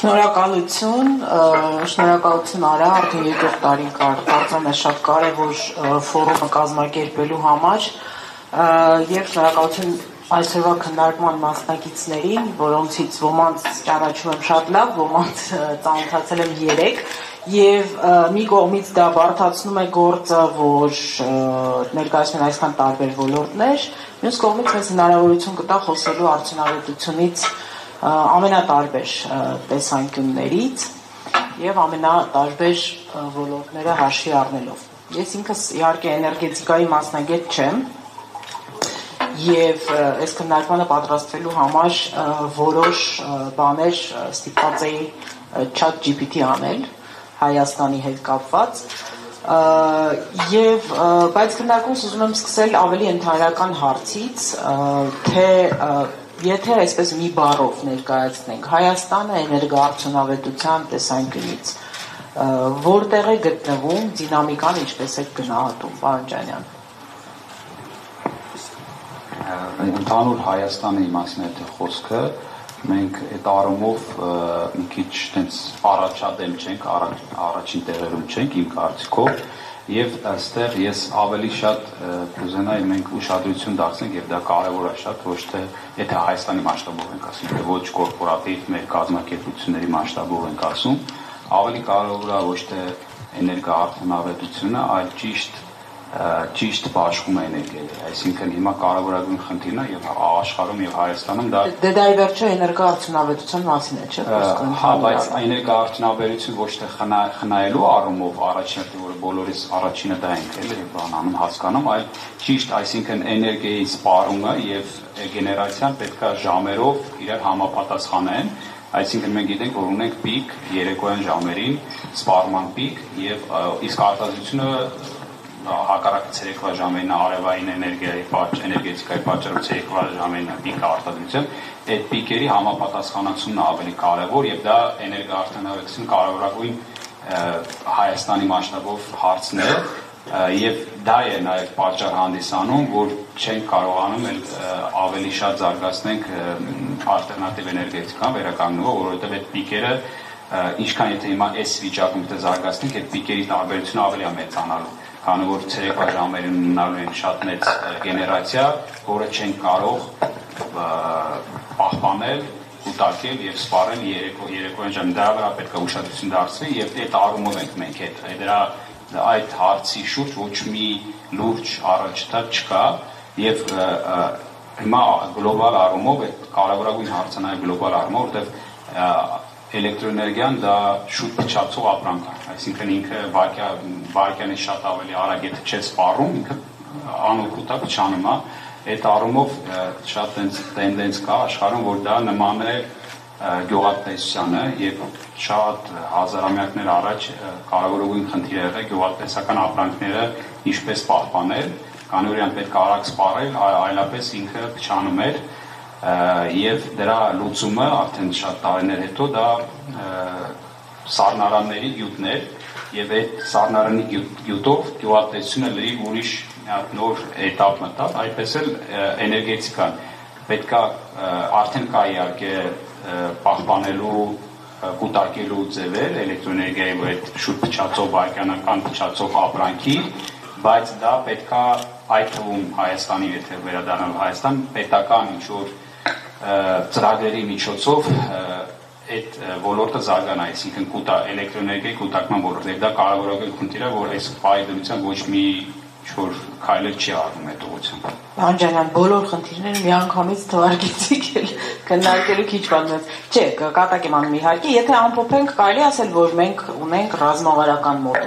Շնորհակալություն Արա, արդեն երկրորդ տարին կարծեմ է շատ կարևոր ֆորումը կազմակերպելու համար եւ շնորհակալություն այսօրվա քննարկման մասնակիցներին, որոնցից ոմանց ճանաչում եմ շատ լավ, ոմանց ծանոթացել եմ 3 եւ մի կողմից դա բարդացնում է գործը, որ ներկայացնում են այսքան տարբեր ոլորտներ, մյուս կողմից մեզ հնարավորություն կտա խոսելու արդյունավետությունից ամենատարբեր տեսանկյուններից եւ ամենատարբեր ոլորտները հաշվի առնելով։ Ես ինքս իհարկե էներգետիկայի մասնագետ չեմ եւ այս քննարկմանը պատրաստվելու համար որոշ բաներ ստիպված էի ChatGPT անել Հայաստանի հետ կապված եւ բայց քննարկումս ուզում եմ սկսել ավելի ընդհանրական հարցից, թե եթե այսպես մի բառով ներկայացնենք Հայաստանը էներգոարդյունավետության տեսանկյունից որտեղ է գտնվում, դինամիկան ինչպես է գնահատում, պարոն Ջանյան։ Ընդհանուր Հայաստանի մասին է խոսքը, մենք այդ առումով մի քիչ տենց առաջադեմ չենք, առաջին տեղերում չենք իմ կարծիքով եւ այստեղ ես ավելի շատ կուզենայի մենք ուշադրություն դարձնենք եւ դա կարեւոր է շատ ոչ թե եթե Հայաստանի մասշտաբով ենք ասում, թե ոչ կորպորատիվ մեր կազմակերպությունների մասշտաբով ենք ասում, ավելի կարեւոր է ոչ թե էներգոարդյունավետությունը, այլ ճիշտ բաշխում էներգիայի, այսինքն հիմա կարևորագույն խնդիրն է եւ աշխարհում եւ Հայաստանում դա Դա ի վերջո էներգոարդյունավետության մասին է, չէ՞, խոսքը։ Հա, բայց էներգոարդյունավետություն ոչ թե խնայելու առումով առաջինը, որը բոլորիս առաջինը դա ենք էլի բանանում հասկանում, այլ ճիշտ, այսինքն էներգիայի սպառումը եւ գեներացիան պետքա ժամերով իրար համապատասխանեն, այսինքն մենք գիտենք, որ ունենք պիկ երեկոյան ժամերին, սպառման պիկ եւ իսկ արտադրությունը հակառակ ցերեկվա ժամերին արևային էներգետիկայի պատճառով ցերեկվա ժամերին պիկ արտադրության այդ պիկերի համապատասխանությունն ավելի կարևոր եւ դա էներգոարդյունավետության կարևորագույն Հայաստանի մասշտաբով հարցն է եւ դա է նաեւ պատճառ հանդիսանում որ չենք կարողանում ավելի շատ զարգացնենք ալտերնատիվ էներգետիկան վերականգնելով որովհետեւ այդ պիկերը ինչքան եթե հիմա այս վիճակում զարգացնենք այդ պիկերի տարբերությունը ավելի է մեծանալու քանի որ ցերեկվա ժամերին ունենալու են շատ մեծ գեներացիա, որը չեն կարող պահպանել, կուտակել եւ սպառել երեկոյան ժամին։ Դրա վրա պետք է ուշադրություն դարձվի եւ այդ առումով ենք մենք այդ հարցի շուրջ ոչ մի լուրջ առաջադեմ չկա եւ հիմա գլոբալ առումով այդ կարևորագույն հարցը նաեւ գլոբալ առումով, որտեղ էլեկտրոէներգիան դա շուտ փչացող ապրանք է, այսինքն ինքը վարկյանի շատ ավելի արագ եթե չէ սպառում, ինքը անօգուտ է փչանում է, այդ առումով շատ տենդենց կա աշխարհում, որ դա նման է գյուղատնտեսությանը եւ շատ հազարամյակներ առաջ կարևորագույն խնդիր է եղել գյուղատնտեսական ապրանքները ինչպես պահպանել, քանի որ իրան պետք է արագ սպառել, այլապես ինքը փչանում էր եւ դրա լուծումը արդեն շատ տարիներ հետո դա սառնարանների գյուտներ եւ այդ սառնարանի գյուտով գյուղատնտեսությունը լրիվ ուրիշ նոր этап մտավ, այդպես էլ էներգետիկան պետքա արդեն կա իհարկե պահպանելու կուտակելու ձևեր էլեկտրոէներգիայի այդ շուտ փչացող վարկյանական փչացող ապրանքի, բայց դա պետքա այդ թվում Հայաստանի եթե վերադառնալ Հայաստան պետական ինչ-որ ծրագրերի միջոցով այդ ոլորտը զարգանա, այսինքն էլեկտրոէներգիայի կուտակման ոլորտը, դա կարևորագույն խնդիր է, որ այս պայմանությամբ ոչ մի ինչ-որ քայլեր չի արվում այդ ուղղությամբ։ Պարոն Ջանյան, բոլոր խնդիրները միանգամից թվարկեցիք քննարկելու քիչ բանից։ Չէ, կատակ եմ անում իհարկե, եթե ամփոփենք, կարելի ասել, որ մենք ունենք ռազմավարական մոդել։